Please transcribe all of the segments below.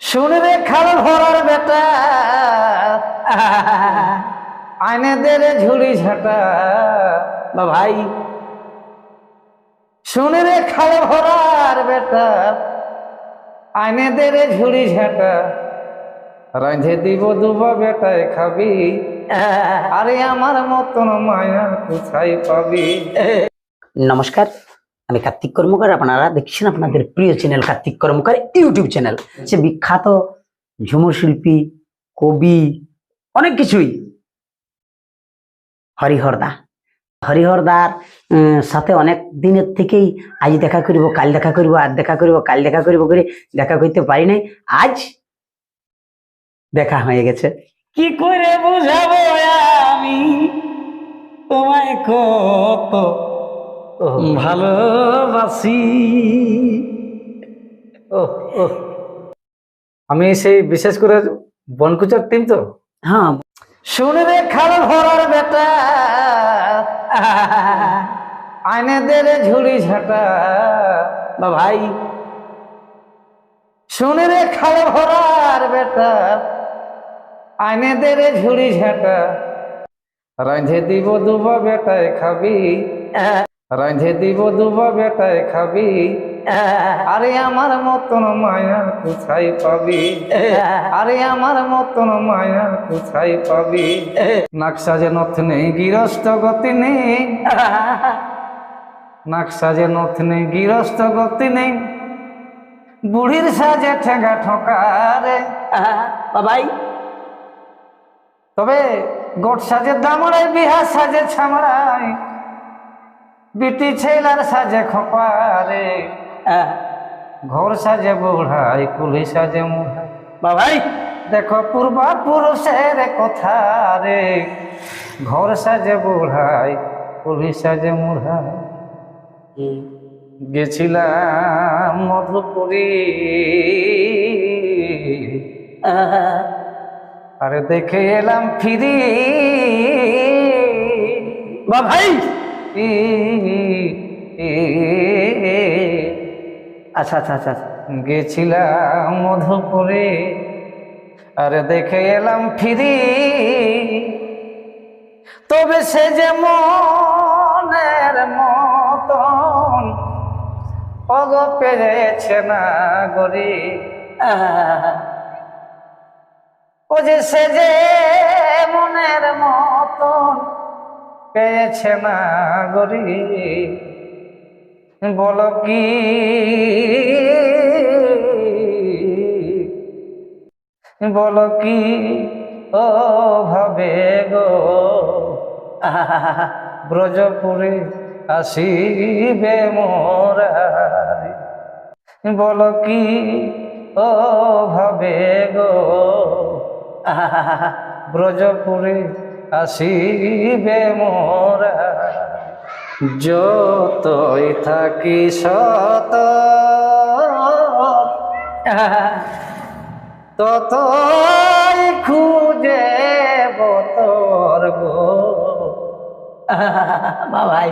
শুনে রে খাল ভরার বেটা আইনে দে রে ঝুড়ি ঝাঁটা বা ভাই। শুনে রে খাল ভরার বেটা আইনে দে রে ঝুড়ি ঝাঁটা রাঁধে দিব দুবা বেটায় খাবি আরে আমার মতন মায়া কোথায় পাবি। নমস্কার, আমি কার্তিক কর্মকার। আপনারা দেখছেন আপনাদের প্রিয় চ্যানেল কার্তিক কর্মকার ইউটিউব চ্যানেল। সে বিখ্যাত ঝুমুর শিল্পী, কবি, অনেক কিছুই হরিহরদার সাথে অনেক দিনের থেকেই আজ দেখা করিব, কাল দেখা করিব, আজ দেখা করিব, কাল দেখা করিব করে দেখা করতে পারি নাই। আজ দেখা হয়ে গেছে। কি করে বুঝাবো আমি তোমায় কত ভালোবাসি। আমি সেই বিশেষ করে বনকুচার টিম তো। হ্যাঁ, শুনে রে খাল ভরার বেটা আইনে দে রে ঝুড়ি ঝাঁটা বা ভাই। শুনে রে খাল ভরার বেটা আইনে দে রে ঝুড়ি ঝাঁটা রাঁধে দিব দুবা বেটায় খাবি রাঁধে দিব দুবা বেটায় খাবি আরে আমার মতন মায়া কোথায় পাবি আরে আমার মতন মায়া কোথায় পাবি। নাকশা যে নথ নেই গৃহস্থ গতি নেই নাকশা যে নথ নেই গৃহস্থ গতি নেই বুড়ির সাজে ঠেঙ্গা ঠোকারে বাবাই। তবে গোট সাজে দামড়াই বিহা সাজে ছামড়াই বিটি ছেলার সাজে খপারে ঘর সাজে বুড়াই কুলি সাজে মুড়াই বাবাই দেখো পূর্বা পুরুষের কথা রে ঘর সাজে বুড়াই কুলি সাজে মুড়াই। গেছিলাম মধুপুরী আরে দেখে এলাম ফিরি বা ভাই। আচ্ছা আচ্ছা আচ্ছা আচ্ছা। গেছিলাম মধুপুরে আরে দেখে এলাম ফিরি তবে সে যে মনের মতন অগ পেরেছে না গরি ও যে সে যে মনের মতন পেয়েছে না গরি বলো কি বলো কি ও ভাবে গো ব্রজপুরে আসিবে মোরারি বলো কি ও ভাবে গো ব্রজপুরে আসিবে মোরারি যতই থাকি সত ততই খুঁজে বতর গো বাবাই।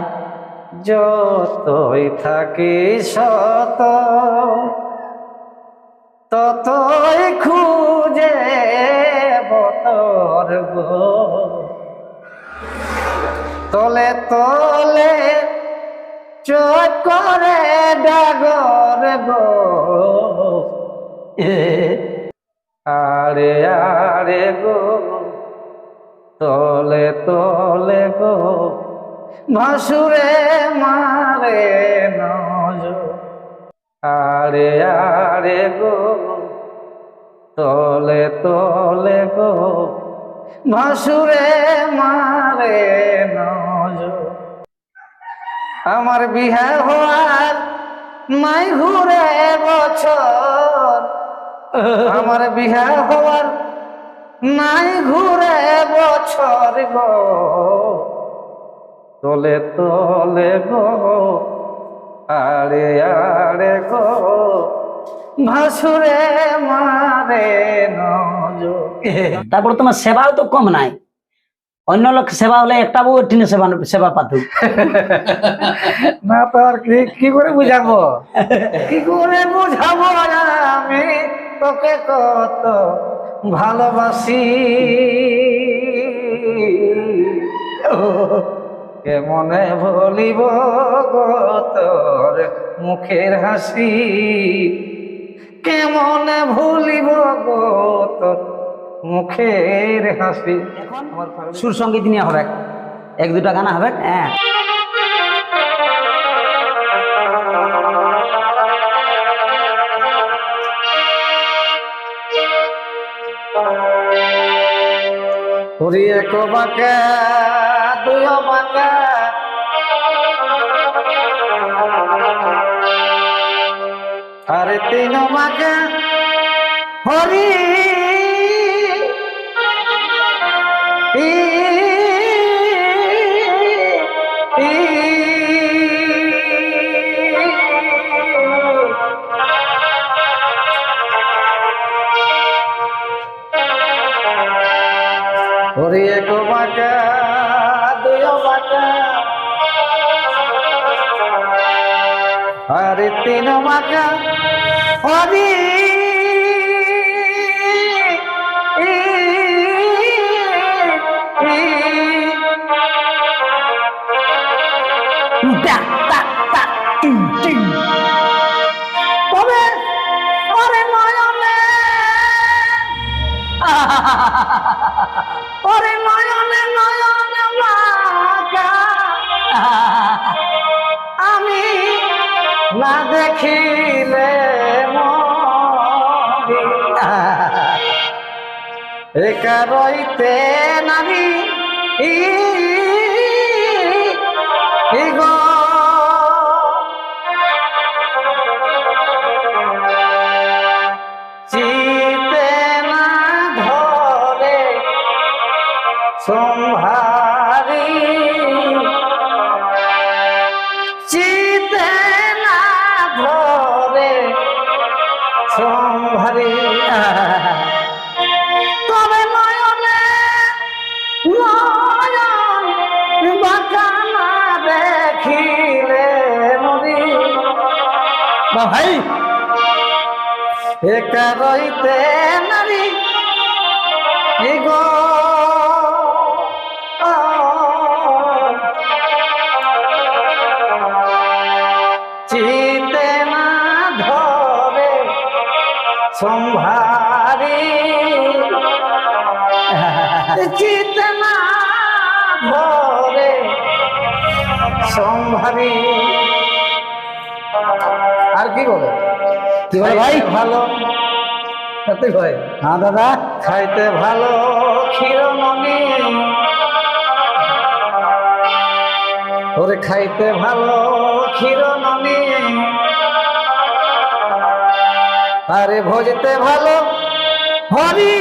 যতই থাকি সত ততই খুঁজে বতর গো তলে তলে চোখ করে ডাগর গো আরে আরে গো তলে তলে গো ভাসুরে মারে নজর আরে আরে গো তলে তলে গো ভাসুরে মারে নজর। আমার বিহা হওয়ার নাই ঘুরে বছর আমার বিহা হওয়ার নাই ঘুরে বছর গো তলে তলে গো আরে আরে গো ভাসুরে মারে নজর। তারপর তোমার সেবাও তো কম নাই। অন্য লোক সেবা হলে একটা বউ টিনে সেবা পাতু না তো আর কি করে বুঝাবো কি করে বুঝাবো আমি তোকে কত ভালোবাসি, কেমনে ভুলিব গো তোর মুখের হাসি, কেমনে ভুলিব গো তোর মুখের হাসি। এখন সুর সঙ্গীত নিয়ে হবে, এক দুটা গানা হবে। হ্যাঁ, ওরে এক বাঁকা দুই বাঁকা, আরে তিন বাঁকা, হরি ওরে এক বাঁকা দুই বাঁকা, আরে তিন বাঁকা, হরি টা, টা, টা, টিং, টিং। তবে ওরে নয়নে, ওরে নয়নে নয়নে বাঁকা, আমি না দেখিলে মরি, একা রইতে নারী গো, চিতে না ধরে সম্ভারি, চিতে না ধরে সম্ভারি, তবে নয়নে নয়ন বাঁকা না দেখিলে মরি। বা ভাই, একা রইতে নারী গো, চিতে না ধরে সম্ভারি, চিতে না ধরে সম্ভারি। আর কি বলে, কি বলে ভাই? ভালো তাতে ভাই, হ্যাঁ দাদা, খাইতে ভালো ক্ষীরমণি, ওরে খাইতে ভালো ক্ষীরমণি, আরে ভজতে ভালো হরি,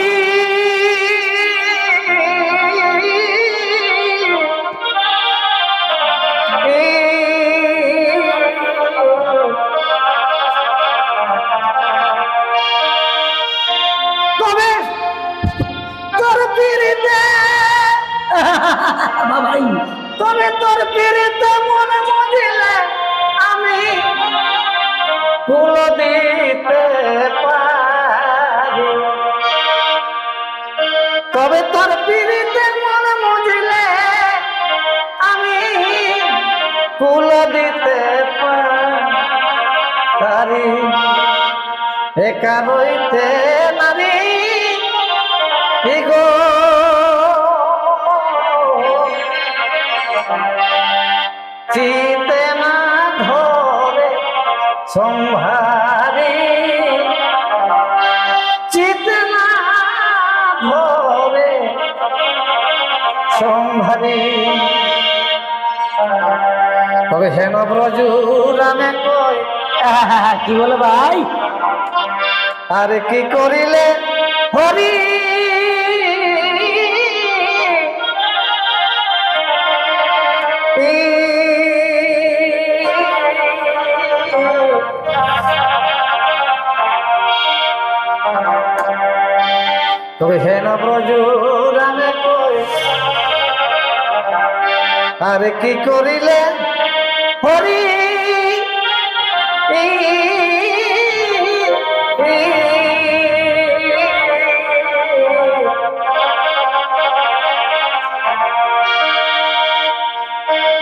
তবে তোর পিড়িতে, ভাই, তবে তোর পিড়িতে মনে মজিলে আমি ফুল দিতে পারি, তবে তোর পিড়িতে মনে মজিলে আমি ফুল দিতে পারি, একা রইতে নারী গো, চিতে না ধরে সম্ভারি, চিতে না ধরে সম্ভারি, তবে হেন ব্রজু রামে কই, কি বলে ভাই? আরে কি করিলে হরি, তবে হেন ব্রজু রামে কই, আরে কি করিলে হরি,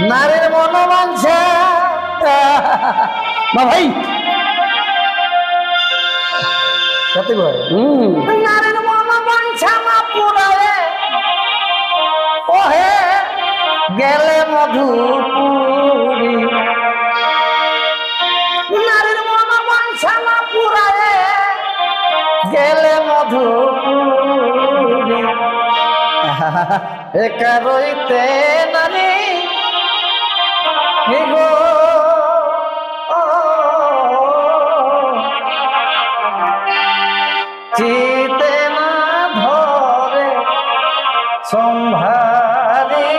নারীর মনোবাঞ্ছা বা ভাই কত করে নারীর মনোবাঞ্ছা না পুরায়ে ওহে গেলে মধুপুরী নারীর মনোবাঞ্ছা না পুরায়ে গেলে মধুপুরী একা রইতে নারী গো চিতে না ধরে সম্ভারি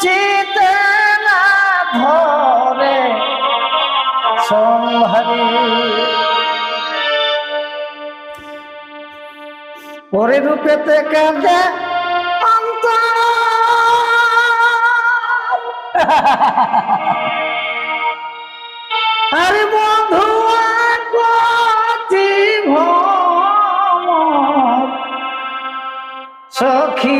চিতে না ধরে সম্ভারি পরে রূপেতে কাঁদে অন্তর আরে বন্ধু সখী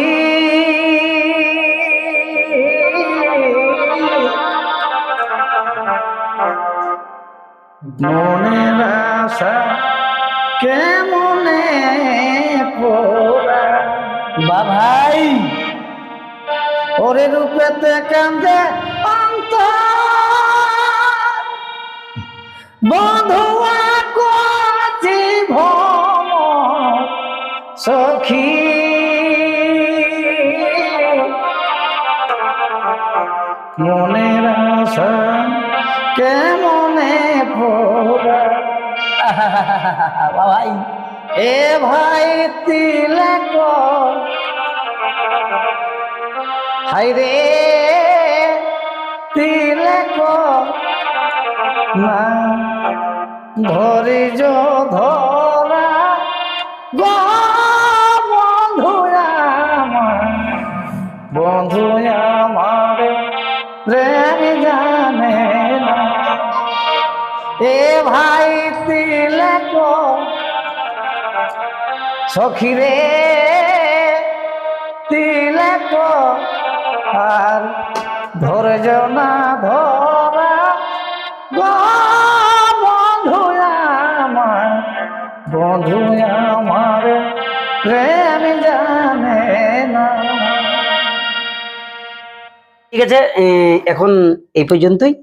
মনের আশা কেমনে পোড়া বা ভাই ওরে রূপেতে কান্দে অন্তর বন্ধুয়া কচি ভম সখী মনের আশা কেমনে পোড়া বা ভাই এ ভাই তিলক হাই রে তিলক না ধৈর্য ধরা গো বন্ধু আমার বন্ধু আমার প্রেম জানে না এ ভাই তিলক সখী রে তিলক আর ধৈর্য না ধরা গো বন্ধু আমার বন্ধু আমার প্রেম জানে না ঠিক আছে এখন এই পর্যন্তই।